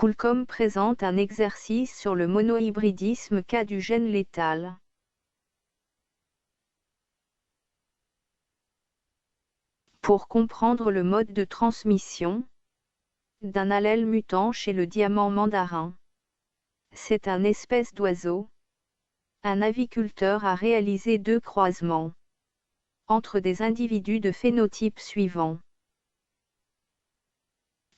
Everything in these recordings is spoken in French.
Coolcom présente un exercice sur le monohybridisme cas du gène létal. Pour comprendre le mode de transmission d'un allèle mutant chez le diamant mandarin. C'est un espèce d'oiseau. Un aviculteur a réalisé 2 croisements entre des individus de phénotypes suivants.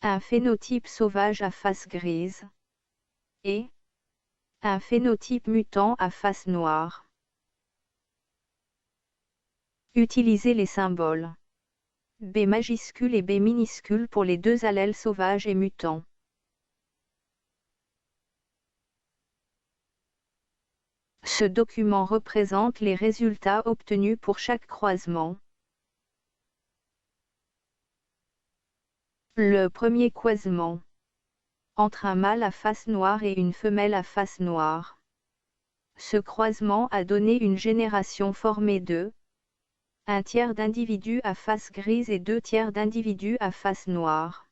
Un phénotype sauvage à face grise et un phénotype mutant à face noire. Utilisez les symboles B majuscule et B minuscule pour les 2 allèles sauvages et mutants. Ce document représente les résultats obtenus pour chaque croisement. Le premier croisement entre un mâle à face noire et une femelle à face noire. Ce croisement a donné une génération formée de 1/3 d'individus à face grise et 2/3 d'individus à face noire.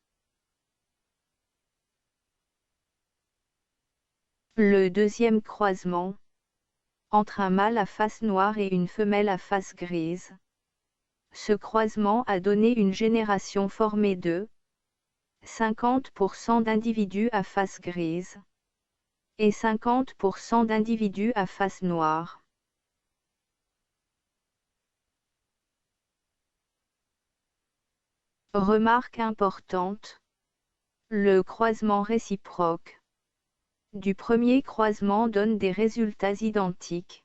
Le deuxième croisement entre un mâle à face noire et une femelle à face grise. Ce croisement a donné une génération formée de 50% d'individus à face grise et 50% d'individus à face noire. Remarque importante. Le croisement réciproque du premier croisement donne des résultats identiques.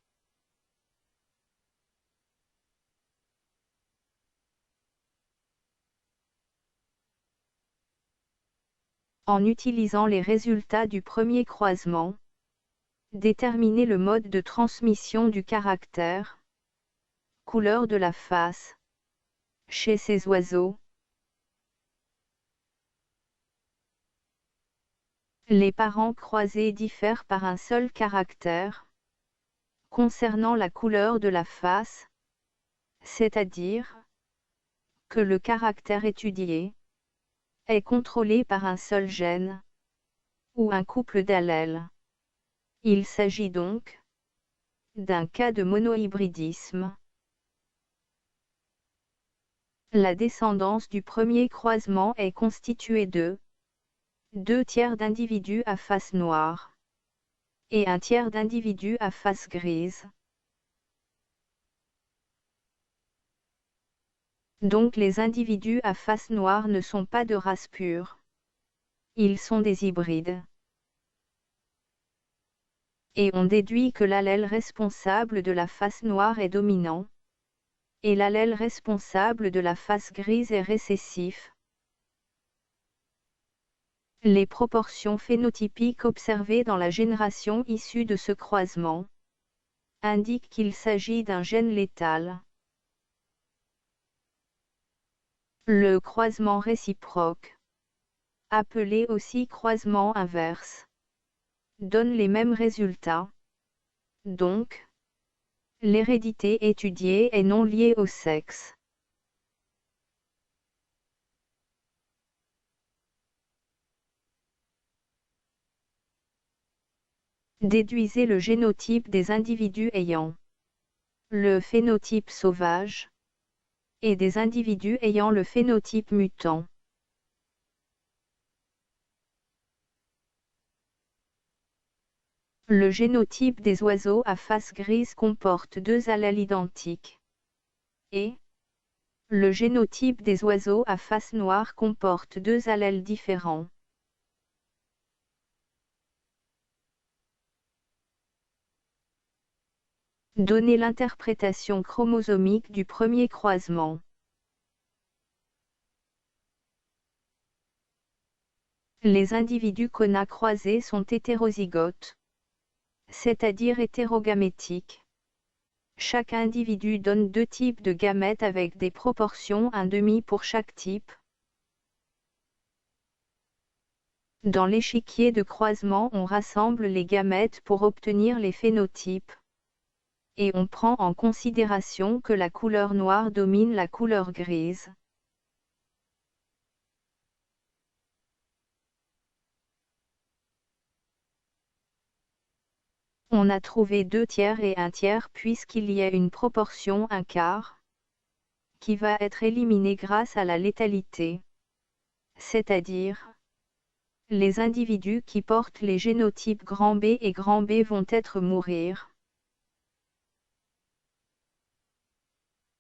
En utilisant les résultats du premier croisement, déterminer le mode de transmission du caractère, couleur de la face, chez ces oiseaux. Les parents croisés diffèrent par un seul caractère, concernant la couleur de la face, c'est-à-dire que le caractère étudié est contrôlé par un seul gène, ou un couple d'allèles. Il s'agit donc d'un cas de monohybridisme. La descendance du premier croisement est constituée de 2/3 d'individus à face noire et 1/3 d'individus à face grise. Donc les individus à face noire ne sont pas de race pure. Ils sont des hybrides. Et on déduit que l'allèle responsable de la face noire est dominant, et l'allèle responsable de la face grise est récessif. Les proportions phénotypiques observées dans la génération issue de ce croisement indiquent qu'il s'agit d'un gène létal. Le croisement réciproque, appelé aussi croisement inverse, donne les mêmes résultats. Donc, l'hérédité étudiée est non liée au sexe. Déduisez le génotype des individus ayant le phénotype sauvage et des individus ayant le phénotype mutant. Le génotype des oiseaux à face grise comporte 2 allèles identiques. Et le génotype des oiseaux à face noire comporte 2 allèles différents. Donnez l'interprétation chromosomique du premier croisement. Les individus Kona croisés sont hétérozygotes, c'est-à-dire hétérogamétiques. Chaque individu donne 2 types de gamètes avec des proportions 1/2 pour chaque type. Dans l'échiquier de croisement, on rassemble les gamètes pour obtenir les phénotypes. Et on prend en considération que la couleur noire domine la couleur grise. On a trouvé 2 tiers et 1 tiers puisqu'il y a une proportion 1 quart, qui va être éliminée grâce à la létalité. C'est-à-dire, les individus qui portent les génotypes grand B et grand B vont mourir.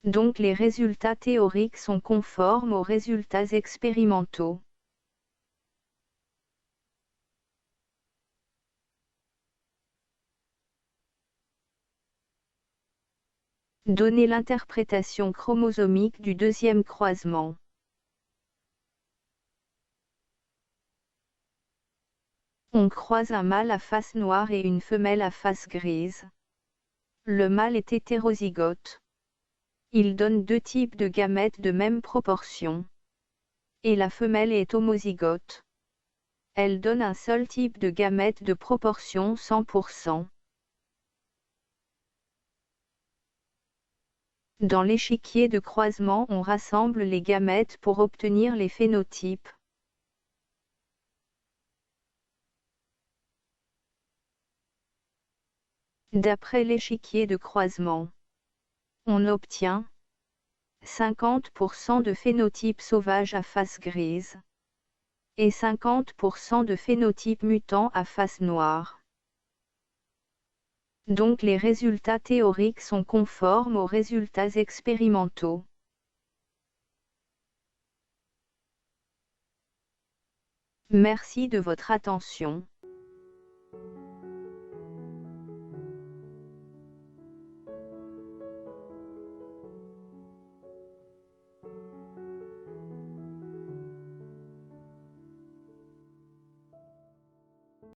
Donc les résultats théoriques sont conformes aux résultats expérimentaux. Donner l'interprétation chromosomique du deuxième croisement. On croise un mâle à face noire et une femelle à face grise. Le mâle est hétérozygote. Il donne 2 types de gamètes de même proportion. Et la femelle est homozygote. Elle donne un seul type de gamètes de proportion 100%. Dans l'échiquier de croisement, on rassemble les gamètes pour obtenir les phénotypes. D'après l'échiquier de croisement, on obtient 50% de phénotypes sauvages à face grise et 50% de phénotypes mutants à face noire. Donc les résultats théoriques sont conformes aux résultats expérimentaux. Merci de votre attention.